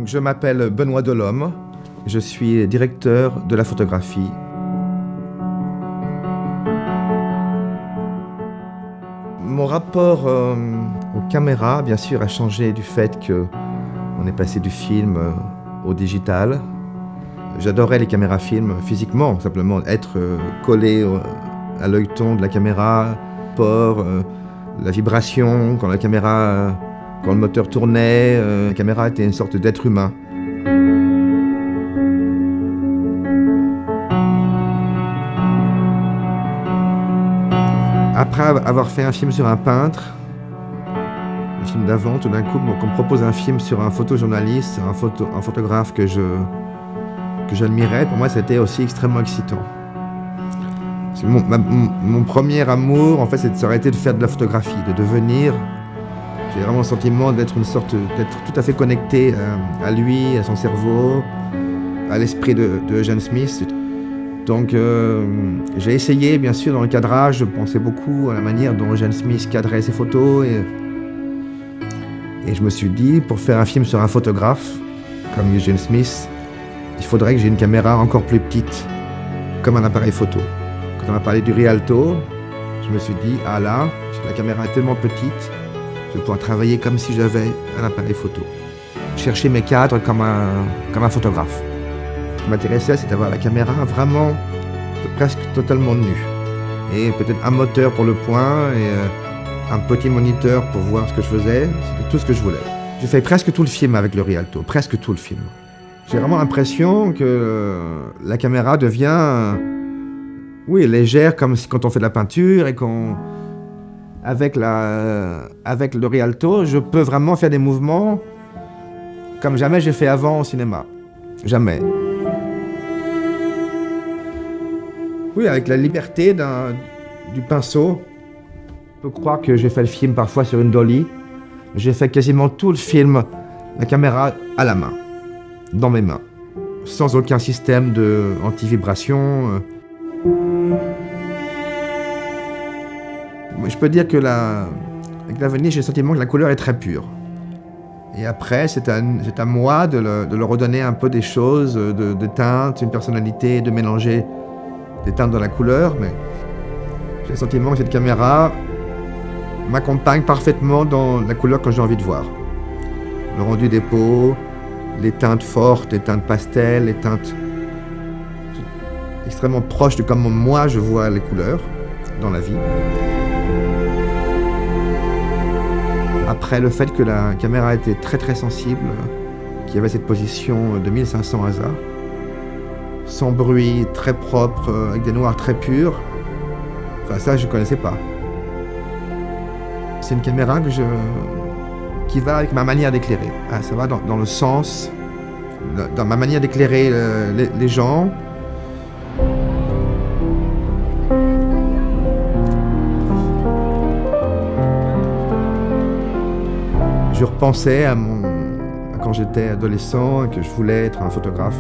Donc, je m'appelle Benoît Delhomme, je suis directeur de la photographie. Mon rapport aux caméras, bien sûr, a changé du fait qu'on est passé du film au digital. J'adorais les caméras films physiquement, simplement être collé à l'œilleton de la caméra, la vibration quand quand le moteur tournait, la caméra était une sorte d'être humain. Après avoir fait un film sur un peintre, le film d'avant, tout d'un coup, on me propose un film sur un photojournaliste, un photographe que j'admirais. Pour moi, c'était aussi extrêmement excitant. Mon premier amour, en fait, ça aurait été de faire de la photographie, de devenir. J'ai vraiment le sentiment d'être tout à fait connecté à lui, à son cerveau, à l'esprit de Eugene Smith. Donc j'ai essayé, bien sûr, dans le cadrage, je pensais beaucoup à la manière dont Eugene Smith cadrait ses photos et je me suis dit, pour faire un film sur un photographe comme Eugene Smith, il faudrait que j'ai une caméra encore plus petite, comme un appareil photo. Quand on m'a parlé du Rialto, je me suis dit, ah là, la caméra est tellement petite, je vais pouvoir travailler comme si j'avais un appareil photo. Chercher mes cadres comme un photographe. Ce qui m'intéressait, c'est d'avoir la caméra vraiment presque totalement nue. Et peut-être un moteur pour le point et un petit moniteur pour voir ce que je faisais. C'était tout ce que je voulais. J'ai fait presque tout le film avec le Rialto, presque tout le film. J'ai vraiment l'impression que la caméra devient légère, comme quand on fait de la peinture et avec le Rialto, je peux vraiment faire des mouvements comme jamais j'ai fait avant au cinéma. Jamais. Oui, avec la liberté du pinceau. Je peux croire que j'ai fait le film parfois sur une dolly. J'ai fait quasiment tout le film, la caméra à la main, dans mes mains, sans aucun système anti-vibration. Je peux dire que avec l'avenir, j'ai le sentiment que la couleur est très pure. Et après, c'est à moi de leur redonner un peu des choses, de teintes, une personnalité, de mélanger des teintes dans la couleur. Mais j'ai le sentiment que cette caméra m'accompagne parfaitement dans la couleur que j'ai envie de voir. Le rendu des peaux, les teintes fortes, les teintes pastel, les teintes extrêmement proches de comment moi je vois les couleurs dans la vie. Après, le fait que la caméra était très très sensible, qu'il y avait cette position de 1500 ASA, sans bruit, très propre, avec des noirs très purs, enfin ça je ne connaissais pas. C'est une caméra qui va avec ma manière d'éclairer. Ah, ça va dans le sens, dans ma manière d'éclairer les gens. Je repensais à quand j'étais adolescent et que je voulais être un photographe.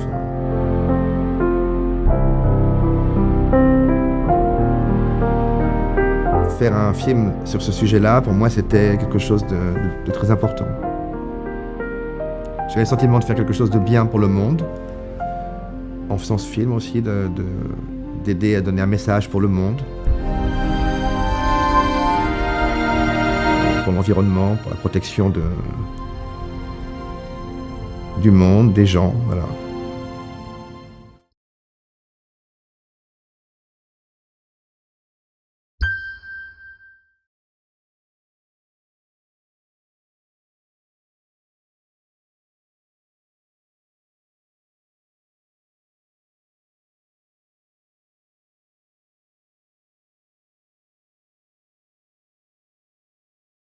Faire un film sur ce sujet-là, pour moi, c'était quelque chose de très important. J'avais le sentiment de faire quelque chose de bien pour le monde, en faisant ce film aussi, d'aider à donner un message pour le monde, pour l'environnement, pour la protection du monde, des gens, voilà.